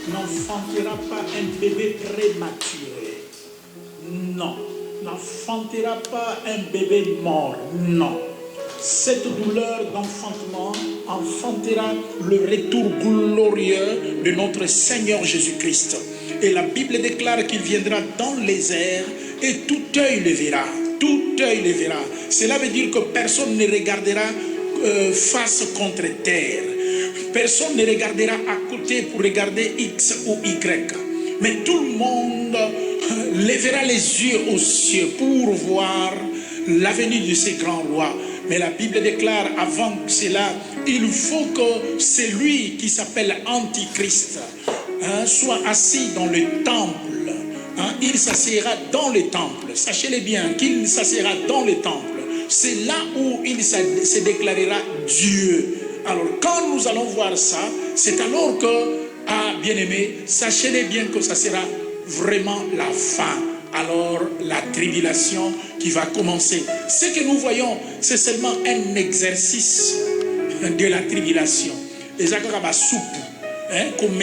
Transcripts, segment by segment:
n'enfantera pas un bébé prématuré. Non. N'enfantera pas un bébé mort. Non. Cette douleur d'enfantement enfantera le retour glorieux de notre Seigneur Jésus-Christ. Et la Bible déclare qu'il viendra dans les airs et tout œil le verra. Tout œil le verra. Cela veut dire que personne ne regardera face contre terre. Personne ne regardera à côté pour regarder X ou Y. Mais tout le monde lèvera les yeux aux cieux pour voir la venue de ces grands rois. Mais la Bible déclare avant cela, il faut que celui qui s'appelle Antichrist soit assis dans le temple. Il s'assiera dans le temple. Sachez-le bien qu'il s'assiera dans le temple. C'est là où il se déclarera Dieu. Alors quand nous allons voir ça, c'est alors que, bien-aimés, sachez-le bien que ça sera vraiment la fin. Alors la tribulation qui va commencer. Ce que nous voyons, c'est seulement un exercice de la tribulation. Les accords soupe, comme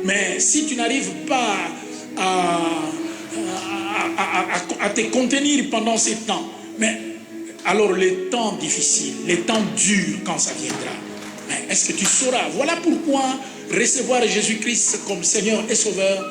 mais si tu n'arrives pas à te contenir pendant ces temps, mais alors les temps difficiles, les temps durs quand ça viendra. Mais est-ce que tu sauras? Voilà pourquoi recevoir Jésus-Christ comme Seigneur et Sauveur,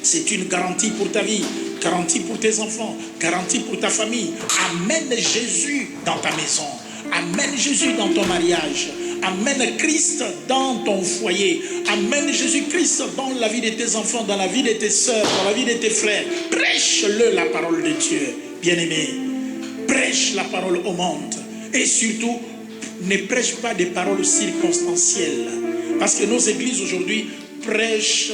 c'est une garantie pour ta vie, garantie pour tes enfants, garantie pour ta famille. Amène Jésus dans ta maison. Amène Jésus dans ton mariage. Amène Christ dans ton foyer. Amène Jésus-Christ dans la vie de tes enfants, dans la vie de tes soeurs, dans la vie de tes frères. Prêche-le la parole de Dieu, bien-aimé. Prêche la parole au monde. Et surtout, ne prêche pas des paroles circonstancielles. Parce que nos églises aujourd'hui prêchent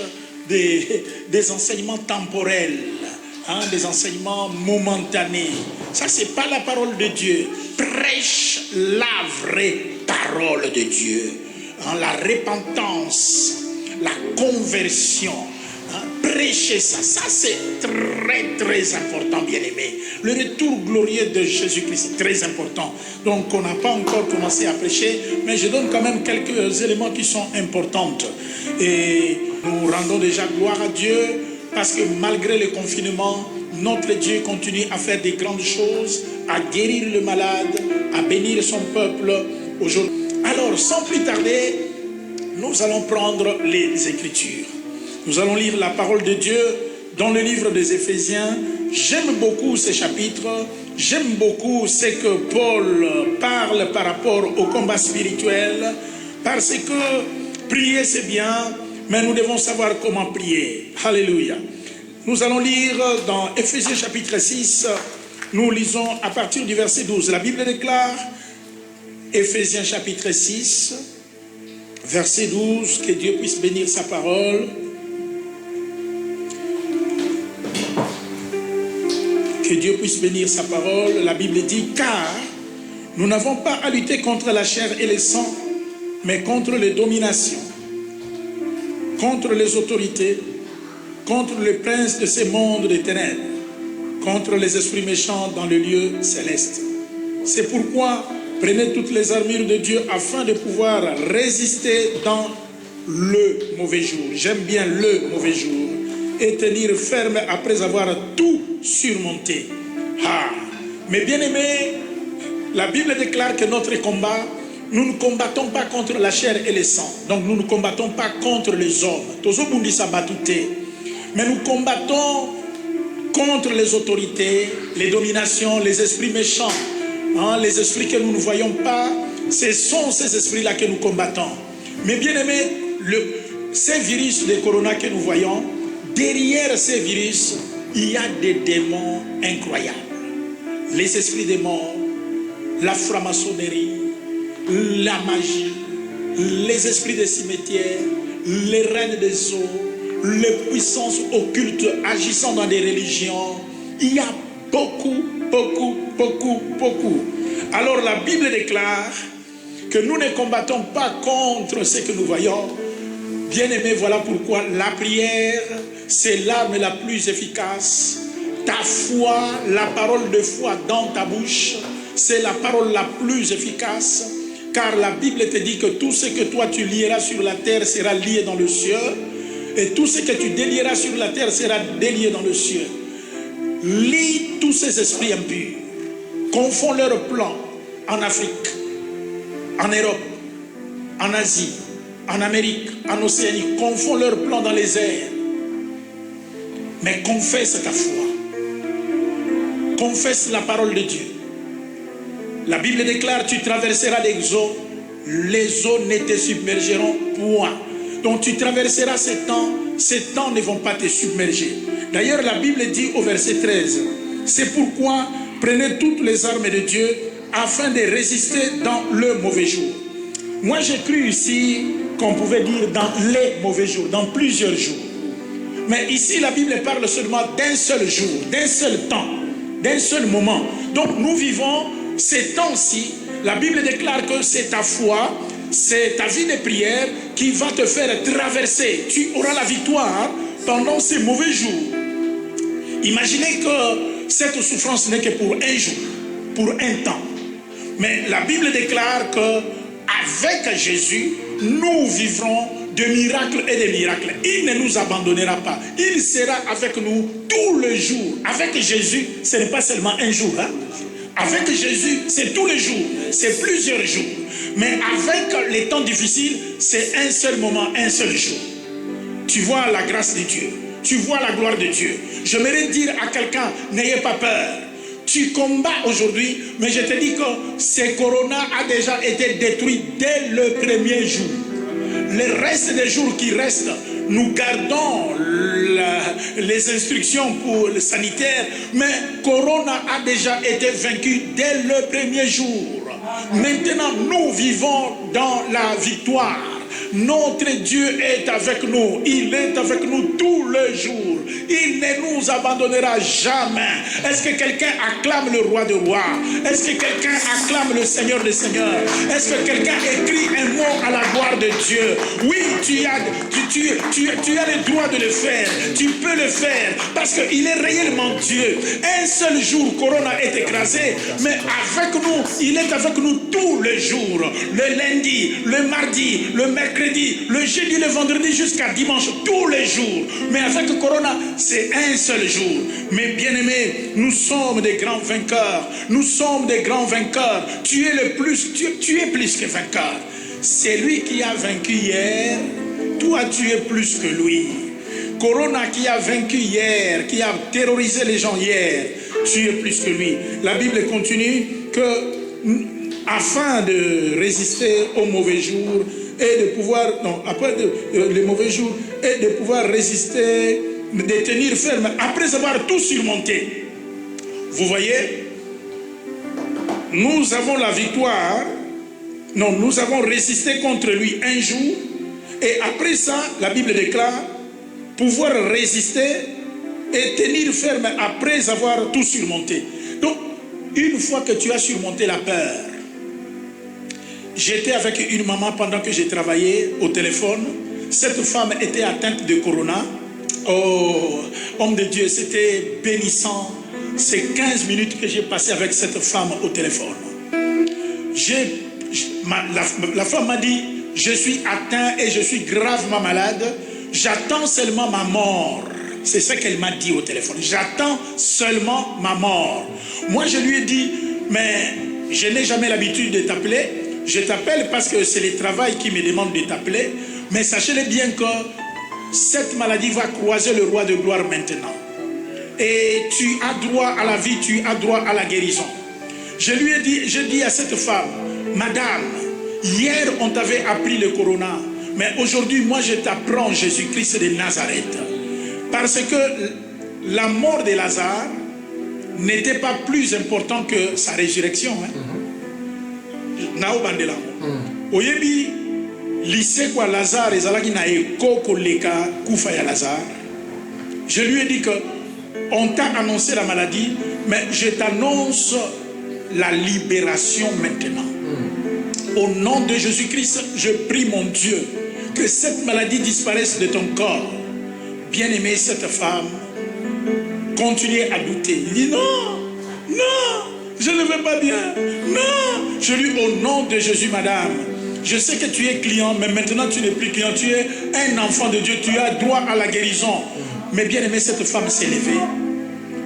des enseignements temporels, des enseignements momentanés. Ça, c'est pas la parole de Dieu. Prêche la vraie parole de Dieu. La repentance, la conversion. Prêchez ça. Ça, c'est très, très important, bien-aimé. Le retour glorieux de Jésus-Christ, c'est très important. Donc, on n'a pas encore commencé à prêcher, mais je donne quand même quelques éléments qui sont importants. Et nous rendons déjà gloire à Dieu, parce que malgré le confinement, notre Dieu continue à faire des grandes choses, à guérir le malade, à bénir son peuple aujourd'hui. Alors, sans plus tarder, nous allons prendre les Écritures. Nous allons lire la parole de Dieu dans le livre des Éphésiens. J'aime beaucoup ce chapitre. J'aime beaucoup ce que Paul parle par rapport au combat spirituel. Parce que prier c'est bien, mais nous devons savoir comment prier. Alléluia. Nous allons lire dans Éphésiens chapitre 6. Nous lisons à partir du verset 12. La Bible déclare, Éphésiens chapitre 6, verset 12, que Dieu puisse bénir sa parole. Que Dieu puisse bénir sa parole. La Bible dit, car nous n'avons pas à lutter contre la chair et le sang, mais contre les dominations, contre les autorités, contre les princes de ces mondes des ténèbres, contre les esprits méchants dans le lieu céleste. C'est pourquoi prenez toutes les armures de Dieu afin de pouvoir résister dans le mauvais jour. J'aime bien le mauvais jour. Et tenir ferme après avoir tout surmonté. Mais bien aimé, la Bible déclare que notre combat, nous ne combattons pas contre la chair et le sang. Donc nous ne combattons pas contre les hommes. Mais nous combattons contre les autorités, les dominations, les esprits méchants. Les esprits que nous ne voyons pas, ce sont ces esprits-là que nous combattons. Mais bien aimé, ces virus de corona que nous voyons, derrière ces virus, il y a des démons incroyables. Les esprits des morts, la franc-maçonnerie, la magie, les esprits des cimetières, les reines des eaux, les puissances occultes agissant dans des religions. Il y a beaucoup. Alors la Bible déclare que nous ne combattons pas contre ce que nous voyons. Bien-aimés, voilà pourquoi la prière, c'est l'arme la plus efficace. Ta foi, la parole de foi dans ta bouche, c'est la parole la plus efficace. car la Bible te dit que tout ce que toi tu lieras sur la terre sera lié dans le ciel, et tout ce que tu délieras sur la terre sera délié dans le ciel. Lis tous ces esprits impurs, confonds leurs plans en Afrique, en Europe, en Asie, en Amérique, en Océanie, confonds leurs plans dans les airs. Mais confesse ta foi. Confesse la parole de Dieu. La Bible déclare, tu traverseras les eaux ne te submergeront point. Donc tu traverseras ces temps ne vont pas te submerger. D'ailleurs, la Bible dit au verset 13, c'est pourquoi prenez toutes les armes de Dieu afin de résister dans le mauvais jour. Moi, j'ai cru ici qu'on pouvait dire dans les mauvais jours, dans plusieurs jours. Mais ici, la Bible parle seulement d'un seul jour, d'un seul temps, d'un seul moment. Donc, nous vivons ces temps-ci. La Bible déclare que c'est ta foi, c'est ta vie de prière qui va te faire traverser. Tu auras la victoire pendant ces mauvais jours. Imaginez que cette souffrance n'est que pour un jour, pour un temps. Mais la Bible déclare qu'avec Jésus, nous vivrons de miracles et de miracles. Il ne nous abandonnera pas. Il sera avec nous tous les jours. Avec Jésus, ce n'est pas seulement un jour. Avec Jésus, c'est tous les jours. C'est plusieurs jours. Mais avec les temps difficiles, c'est un seul moment, un seul jour. Tu vois la grâce de Dieu. Tu vois la gloire de Dieu. J'aimerais dire à quelqu'un, n'ayez pas peur. Tu combats aujourd'hui, mais je te dis que ce corona a déjà été détruit dès le premier jour. Le reste des jours qui restent, nous gardons les instructions pour le sanitaire, mais corona a déjà été vaincu dès le premier jour. Maintenant, nous vivons dans la victoire. Notre Dieu est avec nous. Il est avec nous tous les jours. Il ne nous abandonnera jamais. Est-ce que quelqu'un acclame le roi des rois? Est-ce que quelqu'un acclame le Seigneur des seigneurs? Est-ce que quelqu'un écrit un mot à la gloire de Dieu? Oui, tu as le droit de le faire. Tu peux le faire parce qu'il est réellement Dieu. Un seul jour, Corona est écrasé, mais avec nous, il est avec nous tous les jours. Le lundi, le mardi, le mercredi, le jeudi, le vendredi jusqu'à dimanche, tous les jours. Mais avec Corona, c'est un seul jour. Mais bien aimés, nous sommes des grands vainqueurs. Nous sommes des grands vainqueurs. Tu es plus que vainqueur. C'est lui qui a vaincu hier. Toi, tu es plus que lui. Corona qui a vaincu hier, qui a terrorisé les gens hier, tu es plus que lui. La Bible continue que afin de résister aux mauvais jours et de pouvoir, les mauvais jours, et de pouvoir résister, de tenir ferme, après avoir tout surmonté. Vous voyez, nous avons la victoire, nous avons résisté contre lui un jour, et après ça, la Bible déclare, pouvoir résister et tenir ferme après avoir tout surmonté. Donc, une fois que tu as surmonté la peur, j'étais avec une maman pendant que j'ai travaillé au téléphone. Cette femme était atteinte de corona. Oh, homme de Dieu, c'était bénissant. C'est 15 minutes que j'ai passé avec cette femme au téléphone. La femme m'a dit, je suis atteint et je suis gravement malade. J'attends seulement ma mort. C'est ce qu'elle m'a dit au téléphone. J'attends seulement ma mort. Moi, je lui ai dit, mais je n'ai jamais l'habitude de t'appeler. Je t'appelle parce que c'est le travail qui me demande de t'appeler. Mais sachez-le bien que cette maladie va croiser le roi de gloire maintenant. Et tu as droit à la vie, tu as droit à la guérison. Je lui ai dit, j'ai dit à cette femme, madame, hier on t'avait appris le corona. Mais aujourd'hui, moi, je t'apprends Jésus-Christ de Nazareth. Parce que la mort de Lazare n'était pas plus important que sa résurrection. Oyebi, lycée quoi Lazare, je lui ai dit que on t'a annoncé la maladie, mais je t'annonce la libération maintenant. Au nom de Jésus-Christ, je prie mon Dieu que cette maladie disparaisse de ton corps. Bien-aimée, cette femme continuait à douter. Il dit non, je ne vais pas bien. Non, je lui au nom de Jésus, madame. Je sais que tu es client, mais maintenant tu n'es plus client. Tu es un enfant de Dieu, tu as droit à la guérison. Mais bien aimé, cette femme s'est levée.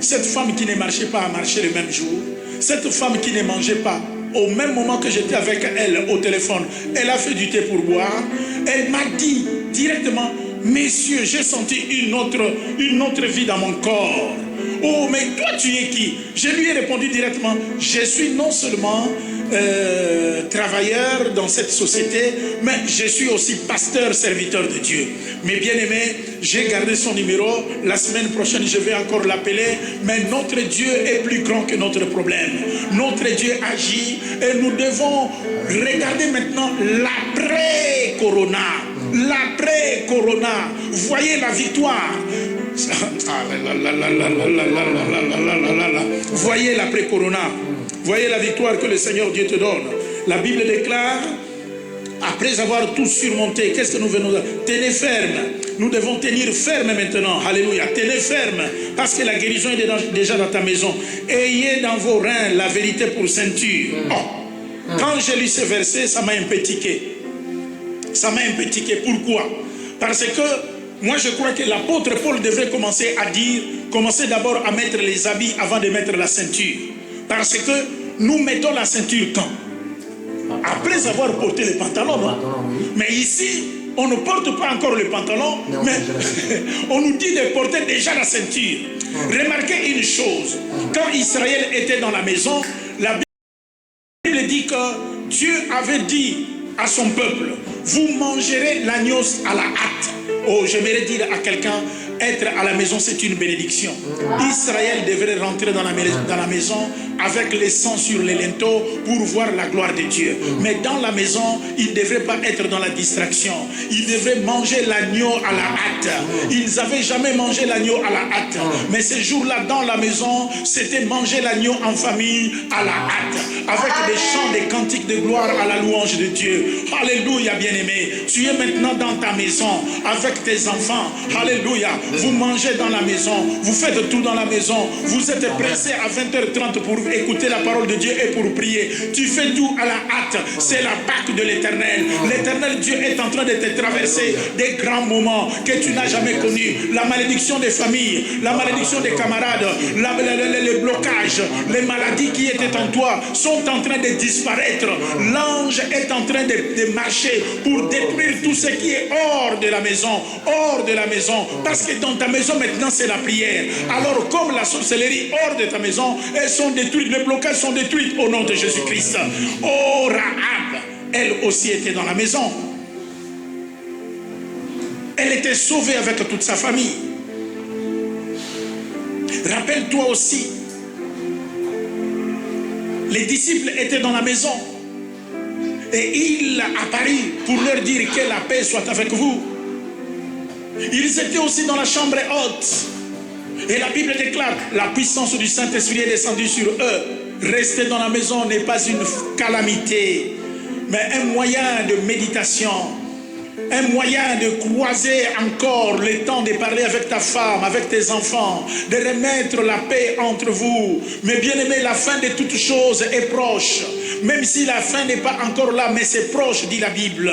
Cette femme qui ne marchait pas a marché le même jour. Cette femme qui ne mangeait pas, au même moment que j'étais avec elle au téléphone, elle a fait du thé pour boire. Elle m'a dit directement, messieurs, j'ai senti une autre vie dans mon corps. Oh, mais toi tu es qui? Je lui ai répondu directement, je suis non seulement travailleur dans cette société, mais je suis aussi pasteur, serviteur de Dieu. Mais bien aimé, j'ai gardé son numéro. La semaine prochaine, je vais encore l'appeler. Mais notre Dieu est plus grand que notre problème. Notre Dieu agit et nous devons regarder maintenant l'après-corona. L'après-corona. Voyez la victoire. Voyez l'après-corona. Voyez la victoire que le Seigneur Dieu te donne. La Bible déclare, après avoir tout surmonté, qu'est-ce que nous venons de dire? Tenez ferme. Nous devons tenir ferme maintenant. Alléluia. Tenez ferme. Parce que la guérison est déjà dans ta maison. Ayez dans vos reins la vérité pour ceinture. Oh. Quand j'ai lu ce verset, ça m'a un peu tiqué. Ça m'a un peu tiqué. Pourquoi? Parce que moi je crois que l'apôtre Paul devrait commencer à dire, commencer d'abord à mettre les habits avant de mettre la ceinture. Parce que nous mettons la ceinture quand? Après avoir porté les pantalons. Non? Mais ici, on ne porte pas encore le pantalon, mais on nous dit de porter déjà la ceinture. Remarquez une chose, quand Israël était dans la maison, la Bible dit que Dieu avait dit à son peuple, vous mangerez l'agneau à la hâte. Oh, j'aimerais dire à quelqu'un, être à la maison, c'est une bénédiction. Israël devrait rentrer dans la maison avec les sangs sur les linteaux pour voir la gloire de Dieu. Mais dans la maison, il ne devrait pas être dans la distraction. Il devrait manger l'agneau à la hâte. Ils n'avaient jamais mangé l'agneau à la hâte. Mais ce jour-là, dans la maison, c'était manger l'agneau en famille à la hâte. Avec des chants, des cantiques de gloire à la louange de Dieu. Alléluia, bien-aimé. Tu es maintenant dans ta maison avec tes enfants. Alléluia. Vous mangez dans la maison. Vous faites tout dans la maison. Vous êtes pressés à 20h30 pour écouter la parole de Dieu et pour prier. Tu fais tout à la hâte. C'est la Pâque de l'Éternel. L'Éternel Dieu est en train de te traverser des grands moments que tu n'as jamais connus. La malédiction des familles, la malédiction des camarades, les blocages, les maladies qui étaient en toi sont en train de disparaître. L'ange est en train de marcher pour détruire tout ce qui est hors de la maison. Hors de la maison. Parce que dans ta maison maintenant c'est la prière. Alors comme la sorcellerie hors de ta maison, elles sont détruites, les blocages sont détruits au nom de Jésus-Christ. Oh, Rahab, elle aussi était dans la maison. Elle était sauvée avec toute sa famille. Rappelle-toi aussi, les disciples étaient dans la maison et il apparut pour leur dire que la paix soit avec vous. Ils étaient aussi dans la chambre haute. Et la Bible déclare, la puissance du Saint-Esprit est descendue sur eux. Rester dans la maison n'est pas une calamité, mais un moyen de méditation. Un moyen de croiser encore le temps de parler avec ta femme, avec tes enfants, de remettre la paix entre vous. Mais bien aimé, la fin de toutes choses est proche. Même si la fin n'est pas encore là, mais c'est proche, dit la Bible.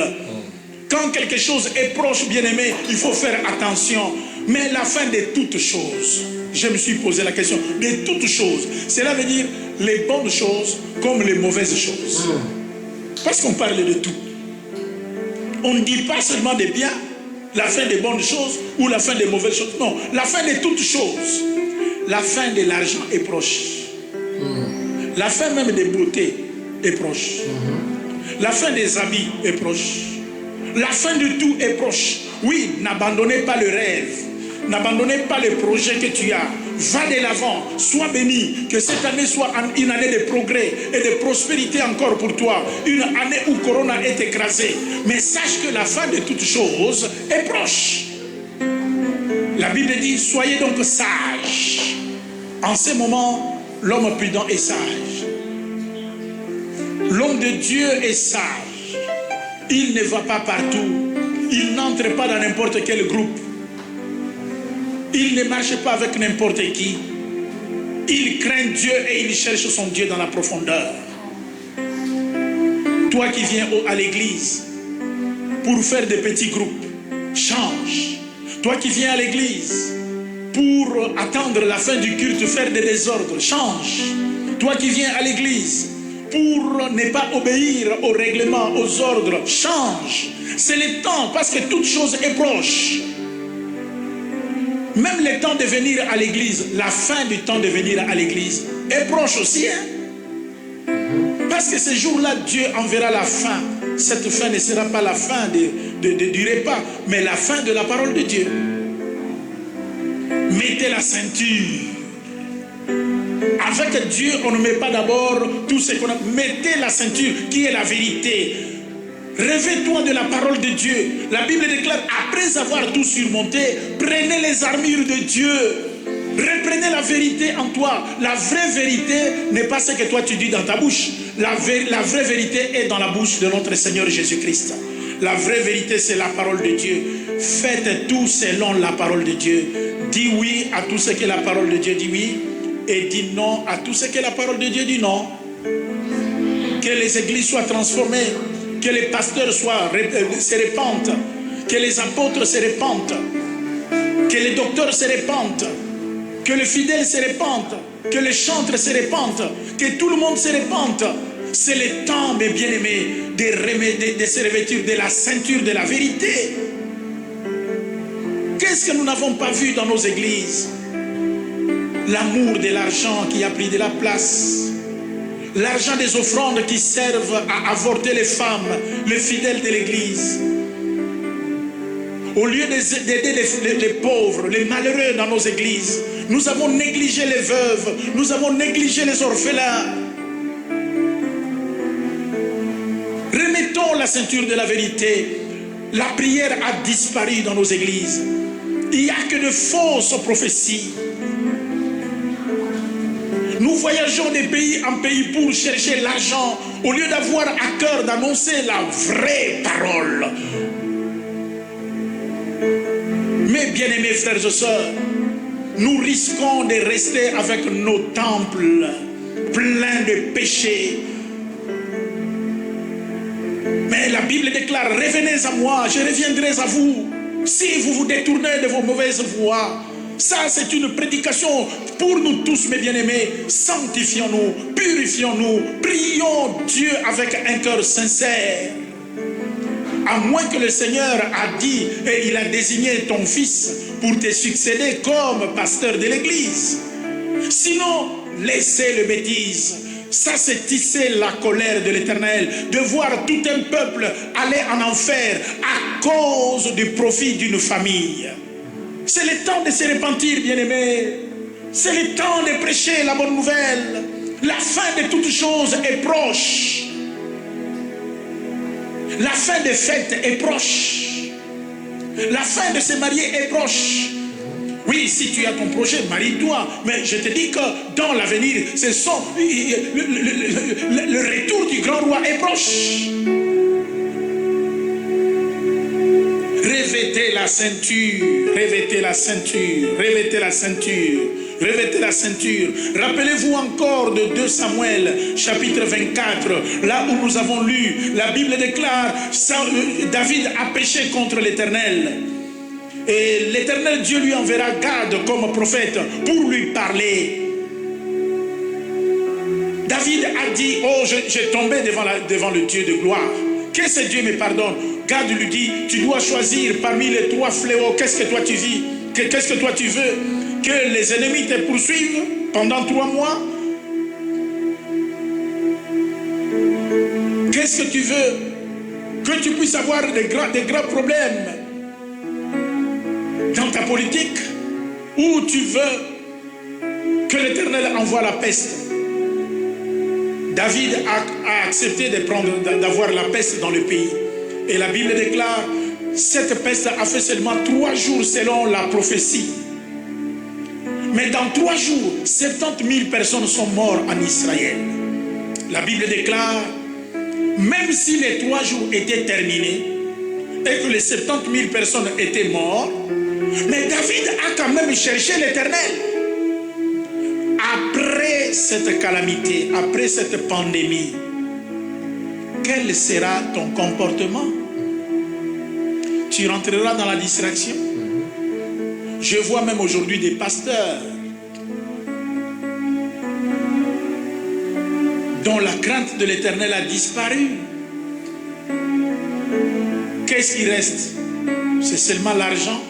Quand quelque chose est proche, bien aimé, il faut faire attention. Mais la fin de toutes choses, je me suis posé la question, de toutes choses, cela veut dire les bonnes choses comme les mauvaises choses. Parce qu'on parle de tout. On ne dit pas seulement des biens, la fin des bonnes choses ou la fin des mauvaises choses. Non, la fin de toutes choses. La fin de l'argent est proche. La fin même des beautés est proche. La fin des habits est proche. La fin de tout est proche. Oui, n'abandonnez pas le rêve. N'abandonnez pas le projet que tu as. Va de l'avant, sois béni. Que cette année soit une année de progrès et de prospérité encore pour toi. Une année où Corona est écrasé. Mais sache que la fin de toutes choses est proche. La Bible dit, soyez donc sages. En ce moment, l'homme prudent est sage. L'homme de Dieu est sage. Il ne va pas partout. Il n'entre pas dans n'importe quel groupe. Il ne marche pas avec n'importe qui. Il craint Dieu et il cherche son Dieu dans la profondeur. Toi qui viens à l'église pour faire des petits groupes, change. Toi qui viens à l'église pour attendre la fin du culte, faire des désordres, change. Toi qui viens à l'église pour ne pas obéir aux règlements, aux ordres, change. C'est le temps, parce que toute chose est proche. Même le temps de venir à l'église, la fin du temps de venir à l'église est proche aussi. Parce que ce jour-là, Dieu enverra la fin. Cette fin ne sera pas la fin du repas, mais la fin de la parole de Dieu. Mettez la ceinture. Avec Dieu, on ne met pas d'abord tout ce qu'on a. Mettez la ceinture qui est la vérité. Revêtez-toi de la parole de Dieu. La Bible déclare, après avoir tout surmonté, prenez les armures de Dieu. Reprenez la vérité en toi. La vraie vérité n'est pas ce que toi tu dis dans ta bouche. La vraie vérité est dans la bouche de notre Seigneur Jésus-Christ. La vraie vérité, c'est la parole de Dieu. Faites tout selon la parole de Dieu. Dis oui à tout ce que la parole de Dieu dit oui. Et dis non à tout ce que la parole de Dieu dit non. Que les églises soient transformées. Que les pasteurs se répandent. Que les apôtres se répandent. Que les docteurs se répandent. Que les fidèles se répandent. Que les chantres se répandent. Que tout le monde se répande. C'est le temps, mes bien-aimés, de se revêtir de la ceinture de la vérité. Qu'est-ce que nous n'avons pas vu dans nos églises? L'amour de l'argent qui a pris de la place. L'argent des offrandes qui servent à avorter les femmes, les fidèles de l'église. Au lieu d'aider les pauvres, les malheureux dans nos églises, nous avons négligé les veuves, nous avons négligé les orphelins. Remettons la ceinture de la vérité. La prière a disparu dans nos églises. Il n'y a que de fausses prophéties. Nous voyageons de pays en pays pour chercher l'argent au lieu d'avoir à cœur d'annoncer la vraie parole. Mes bien-aimés frères et sœurs, nous risquons de rester avec nos temples pleins de péchés. Mais la Bible déclare, revenez à moi, je reviendrai à vous. Si vous vous détournez de vos mauvaises voies, ça c'est une prédication pour nous tous, mes bien-aimés. Sanctifions-nous, purifions-nous, prions Dieu avec un cœur sincère. À moins que le Seigneur a dit et il a désigné ton fils pour te succéder comme pasteur de l'église. Sinon, laissez le bêtise. Ça, c'est tisser la colère de l'Éternel, de voir tout un peuple aller en enfer à cause du profit d'une famille. C'est le temps de se repentir, bien-aimés. C'est le temps de prêcher la bonne nouvelle. La fin de toutes choses est proche. La fin des fêtes est proche. La fin de se marier est proche. Oui, si tu as ton projet, marie-toi. Mais je te dis que dans l'avenir, le retour du grand roi est proche. Revêtez la ceinture, revêtez la ceinture, revêtez la ceinture, revêtez la ceinture. Rappelez-vous encore de 2 Samuel, chapitre 24, là où nous avons lu, la Bible déclare, David a péché contre l'Éternel. Et l'Éternel Dieu lui enverra Gad comme prophète pour lui parler. David a dit, oh, j'ai tombé devant le Dieu de gloire. Que ce Dieu me pardonne. Gad lui dit, tu dois choisir parmi les 3 fléaux. Qu'est-ce que toi tu vis? Qu'est-ce que toi tu veux? Que les ennemis te poursuivent pendant 3 mois? Qu'est-ce que tu veux? Que tu puisses avoir des grands problèmes dans ta politique, ou tu veux que l'Éternel envoie la peste? David a accepté d'avoir la peste dans le pays. Et la Bible déclare, cette peste a fait seulement 3 jours selon la prophétie. Mais dans 3 jours, 70 000 personnes sont mortes en Israël. La Bible déclare, même si les 3 jours étaient terminés, et que les 70 000 personnes étaient mortes, mais David a quand même cherché l'Éternel. après cette calamité, après cette pandémie, quel sera ton comportement? Tu rentreras dans la distraction? Je vois même aujourd'hui des pasteurs dont la crainte de l'Éternel a disparu. Qu'est-ce qui reste? C'est seulement l'argent,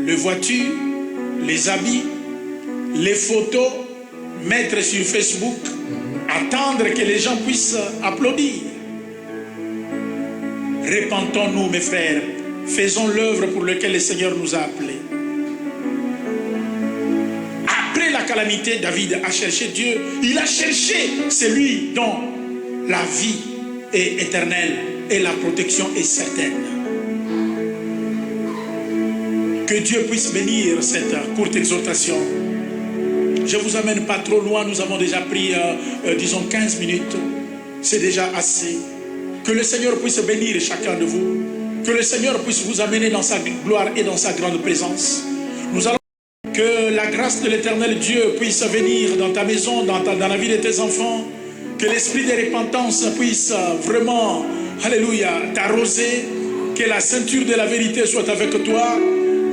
les voitures, les habits, les photos, mettre sur Facebook, attendre que les gens puissent applaudir. Repentons-nous, mes frères, faisons l'œuvre pour laquelle le Seigneur nous a appelés. Après la calamité, David a cherché Dieu. Il a cherché celui dont la vie est éternelle et la protection est certaine. Que Dieu puisse bénir cette courte exhortation. Je ne vous amène pas trop loin, nous avons déjà pris, disons, 15 minutes. C'est déjà assez. Que le Seigneur puisse bénir chacun de vous. Que le Seigneur puisse vous amener dans sa gloire et dans sa grande présence. Nous allons que la grâce de l'Éternel Dieu puisse venir dans ta maison, dans la vie de tes enfants. Que l'esprit de repentance puisse vraiment, alléluia, t'arroser. Que la ceinture de la vérité soit avec toi.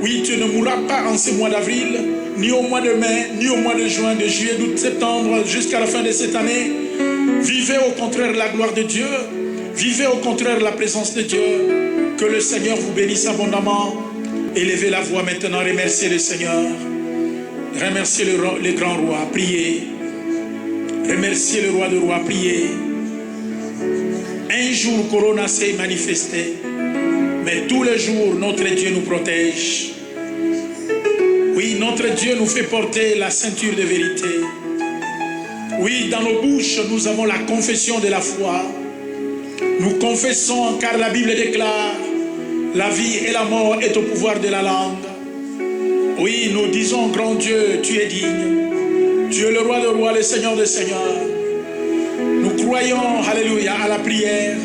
Oui, tu ne mourras pas en ce mois d'avril, ni au mois de mai, ni au mois de juin, de juillet, d'août, septembre, jusqu'à la fin de cette année. Vivez au contraire la gloire de Dieu. Vivez au contraire la présence de Dieu. Que le Seigneur vous bénisse abondamment. Élevez la voix maintenant, remerciez le Seigneur. Remerciez le grand roi, priez. Remerciez le roi de rois, priez. Un jour, Corona s'est manifesté. Mais tous les jours, notre Dieu nous protège. Oui, notre Dieu nous fait porter la ceinture de vérité. Oui, dans nos bouches, nous avons la confession de la foi. Nous confessons, car la Bible déclare, la vie et la mort est au pouvoir de la langue. Oui, nous disons, grand Dieu, tu es digne. Tu es le roi de rois, le Seigneur des seigneurs. Nous croyons, alléluia, à la prière,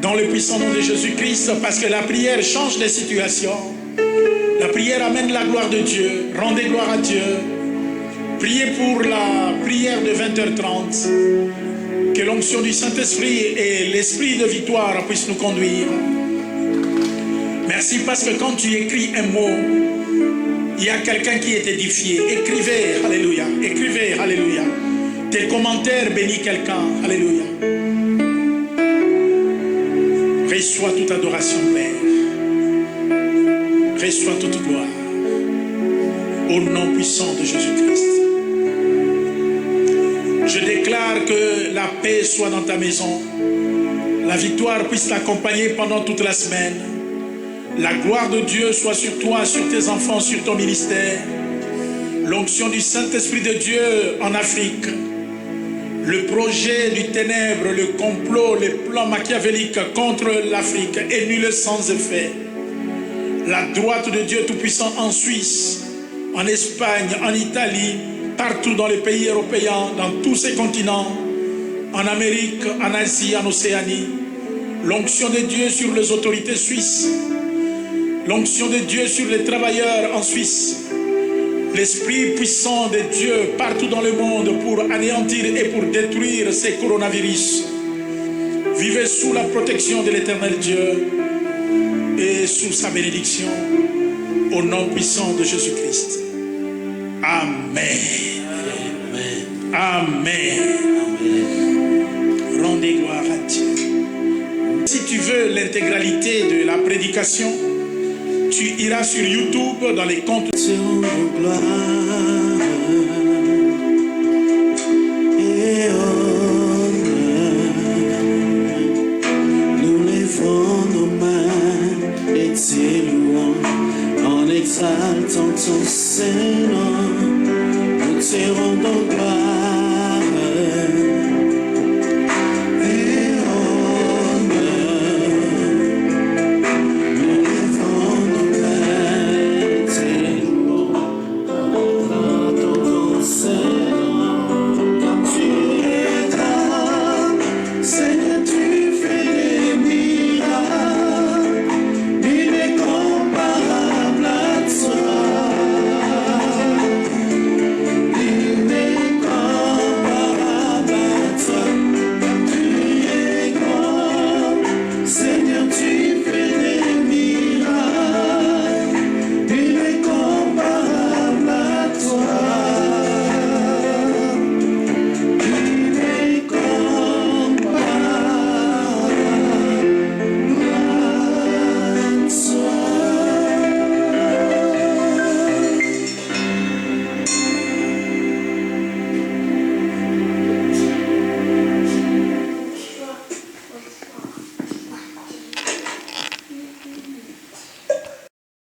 dans le puissant nom de Jésus-Christ, parce que la prière change les situations. La prière amène la gloire de Dieu. Rendez gloire à Dieu. Priez pour la prière de 20h30. Que l'onction du Saint-Esprit et l'esprit de victoire puissent nous conduire. Merci parce que quand tu écris un mot, il y a quelqu'un qui est édifié. Écrivez, alléluia. Écrivez, alléluia. Tes commentaires bénissent quelqu'un, alléluia. Reçois toute adoration, Père. Reçois toute gloire. Au nom puissant de Jésus-Christ. Je déclare que la paix soit dans ta maison. La victoire puisse t'accompagner pendant toute la semaine. La gloire de Dieu soit sur toi, sur tes enfants, sur ton ministère. L'onction du Saint-Esprit de Dieu en Afrique. Le projet du ténèbre, le complot, les plans machiavéliques contre l'Afrique est nul sans effet. La droite de Dieu Tout-Puissant en Suisse, en Espagne, en Italie, partout dans les pays européens, dans tous ces continents, en Amérique, en Asie, en Océanie. L'onction de Dieu sur les autorités suisses. L'onction de Dieu sur les travailleurs en Suisse. L'Esprit puissant de Dieu partout dans le monde pour anéantir et pour détruire ces coronavirus. Vivez sous la protection de l'Éternel Dieu et sous sa bénédiction au nom puissant de Jésus-Christ. Amen. Amen. Amen. Rendez gloire à Dieu. Si tu veux l'intégralité de la prédication, tu iras sur YouTube dans les comptes. Nous levons nos mains et t'élouons en exaltant ton Seigneur. Nous te rendons gloire.